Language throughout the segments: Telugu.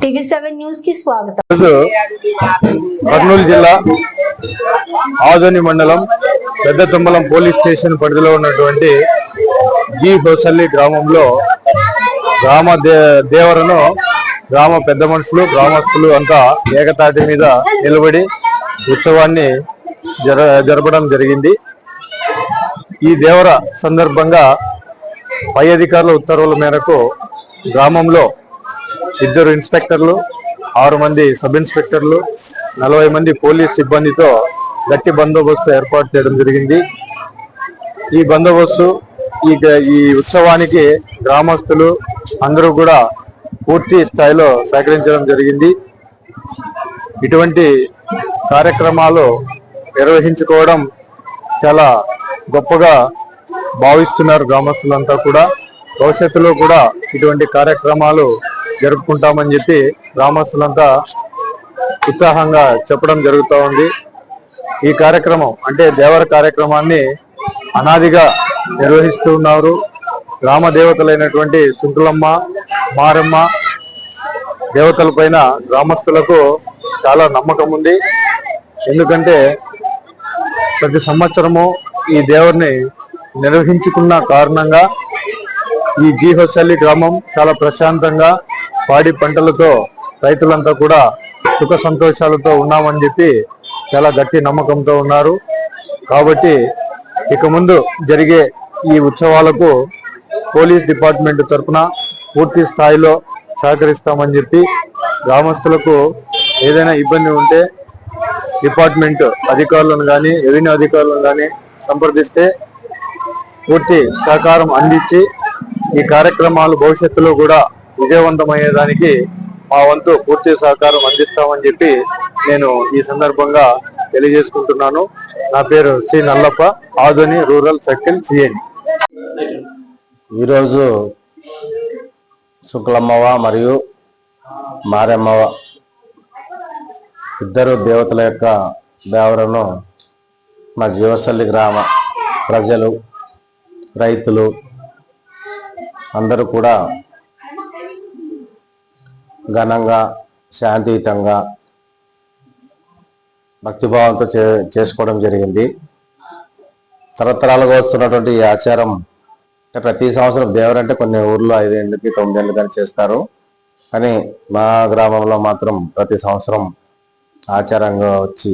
టీవీ7 న్యూస్ కి స్వాగతం. కర్నూలు జిల్లా ఆదోని మండలం పెద్ద తుమ్మలం పోలీస్ స్టేషన్ పరిధిలో ఉన్నటువంటి జీ హోసల్లి గ్రామంలో గ్రామ దేవరను గ్రామ పెద్ద మనుషులు గ్రామస్తులు అంతా ఏకతాటి మీద నిలబడి ఉత్సవాన్ని జరపడం జరిగింది. ఈ దేవర సందర్భంగా పై అధికారుల ఉత్తర్వుల మేరకు గ్రామంలో 2 ఇన్స్పెక్టర్లు, 6 మంది సబ్ ఇన్స్పెక్టర్లు, 40 మంది పోలీస్ సిబ్బందితో గట్టి బందోబస్తు ఏర్పాటు చేయడం జరిగింది. ఈ బందోబస్తు ఈ ఉత్సవానికి గ్రామస్తులు అందరూ కూడా పూర్తి స్థాయిలో సహకరించడం జరిగింది. ఇటువంటి కార్యక్రమాలు నిర్వహించుకోవడం చాలా గొప్పగా భావిస్తున్నారు గ్రామస్తులంతా కూడా. భవిష్యత్తులో కూడా ఇటువంటి కార్యక్రమాలు జరుపుకుంటామని చెప్పి గ్రామస్తులంతా ఉత్సాహంగా చెప్పడం జరుగుతూ ఉంది. ఈ కార్యక్రమం అంటే దేవర కార్యక్రమాన్ని అనాదిగా నిర్వహిస్తూ ఉన్నారు. గ్రామ దేవతలైనటువంటి సుంకులమ్మ, మారమ్మ దేవతల పైన గ్రామస్తులకు చాలా నమ్మకం ఉంది. ఎందుకంటే ప్రతి సంవత్సరము ఈ దేవరిని నిర్వహించుకున్న కారణంగా ఈ జీ హోసల్లి గ్రామం చాలా ప్రశాంతంగా పాడి పంటలతో రైతులంతా కూడా సుఖ సంతోషాలతో ఉన్నామని చెప్పి చాలా గట్టి నమ్మకంతో ఉన్నారు. కాబట్టి ఇక ముందు జరిగే ఈ ఉత్సవాలకు పోలీస్ డిపార్ట్మెంట్ తరఫున పూర్తి స్థాయిలో సహకరిస్తామని చెప్పి గ్రామస్తులకు ఏదైనా ఇబ్బంది ఉంటే డిపార్ట్మెంట్ అధికారులను కానీ రెవెన్యూ అధికారులను కానీ సంప్రదిస్తే పూర్తి సహకారం అందించి ఈ కార్యక్రమాలు భవిష్యత్తులో కూడా విజయవంతమయ్యేదానికి మా వంతు పూర్తి సహకారం అందిస్తామని చెప్పి నేను ఈ సందర్భంగా తెలియజేసుకుంటున్నాను. నా పేరు Shri Nallappa, Adoni rural circle CID. ఈరోజు శుక్లమ్మవ మరియు మారమ్మవ ఇద్దరు దేవతల యొక్క దేవరను మా జీవసల్లి గ్రామ ప్రజలు, రైతులు అందరూ కూడా ఘనంగా, శాంతియుతంగా, భక్తిభావంతో చేసుకోవడం జరిగింది. తరతరాలుగా వస్తున్నటువంటి ఈ ఆచారం ప్రతి సంవత్సరం దేవరంటే కొన్ని ఊర్లో 5 ఏళ్ళకి 9 ఏళ్ళు కానీ చేస్తారు. కానీ మా గ్రామంలో మాత్రం ప్రతి సంవత్సరం ఆచారంగా వచ్చి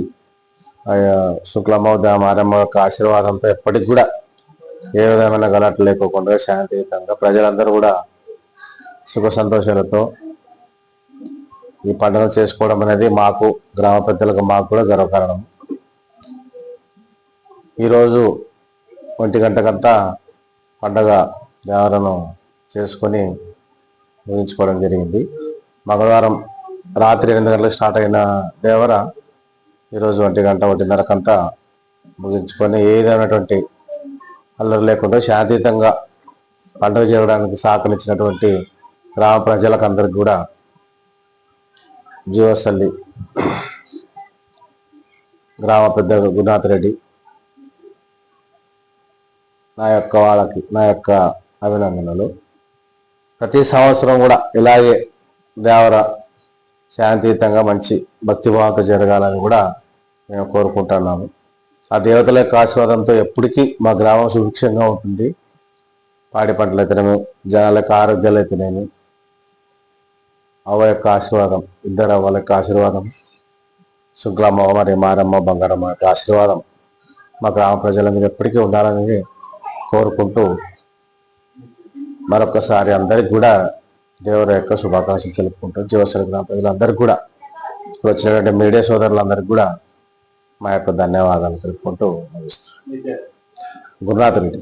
శుక్లమ్మ మారమ్మ యొక్క ఆశీర్వాదంతో ఎప్పటికి కూడా ఏ విధమైన గలాట్లు లేకోకుండా శాంతియుతంగా ప్రజలందరూ కూడా సుఖ సంతోషాలతో ఈ పండుగ చేసుకోవడం అనేది మాకు గ్రామ పెద్దలకు మాకు కూడా గర్వకారణం. ఈరోజు 1 గంటకంతా పండగ దేవరను చేసుకొని ముగించుకోవడం జరిగింది. మంగళవారం రాత్రి 8 గంటలకు స్టార్ట్ అయిన దేవర ఈరోజు 1 గంట 1:30కంతా ముగించుకొని ఏదైనటువంటి అల్లరి లేకుండా శాంతియుతంగా పండుగ చేయడానికి సహకరించినటువంటి గ్రామ ప్రజలకు అందరికి కూడా జీవసల్లి గ్రామ పెద్ద గురునాథ్ రెడ్డి నా యొక్క అభినందనలు. ప్రతి సంవత్సరం కూడా ఇలాగే దేవర శాంతియుతంగా మంచి భక్తిభావంతో జరగాలని కూడా మేము కోరుకుంటున్నాము. ఆ దేవతల యొక్క ఆశీర్వాదంతో ఎప్పటికీ మా గ్రామం సుభిక్షంగా ఉంటుంది. పాడి పంటలు అయితేనేమి, జనాల యొక్క ఆరోగ్యాలు అయితేనేమి, అవ్వ యొక్క ఆశీర్వాదం, ఇద్దరు అవ్వల యొక్క ఆశీర్వాదం, శుక్లమ్మ మరి మారమ్మ బంగారమ్మ యొక్క ఆశీర్వాదం మా గ్రామ ప్రజల మీద ఎప్పటికీ ఉండాలని కోరుకుంటూ మరొకసారి అందరికి కూడా దేవుడి యొక్క శుభాకాంక్షలు తెలుపుకుంటూ జీవసల్లి గ్రామ ప్రజలందరికీ కూడా వచ్చినటువంటి మీడియా సోదరులందరికీ కూడా మా యొక్క ధన్యవాదాలు తెలుపుకుంటూ ముగిస్తాను. గురునాథ్ రెడ్డి.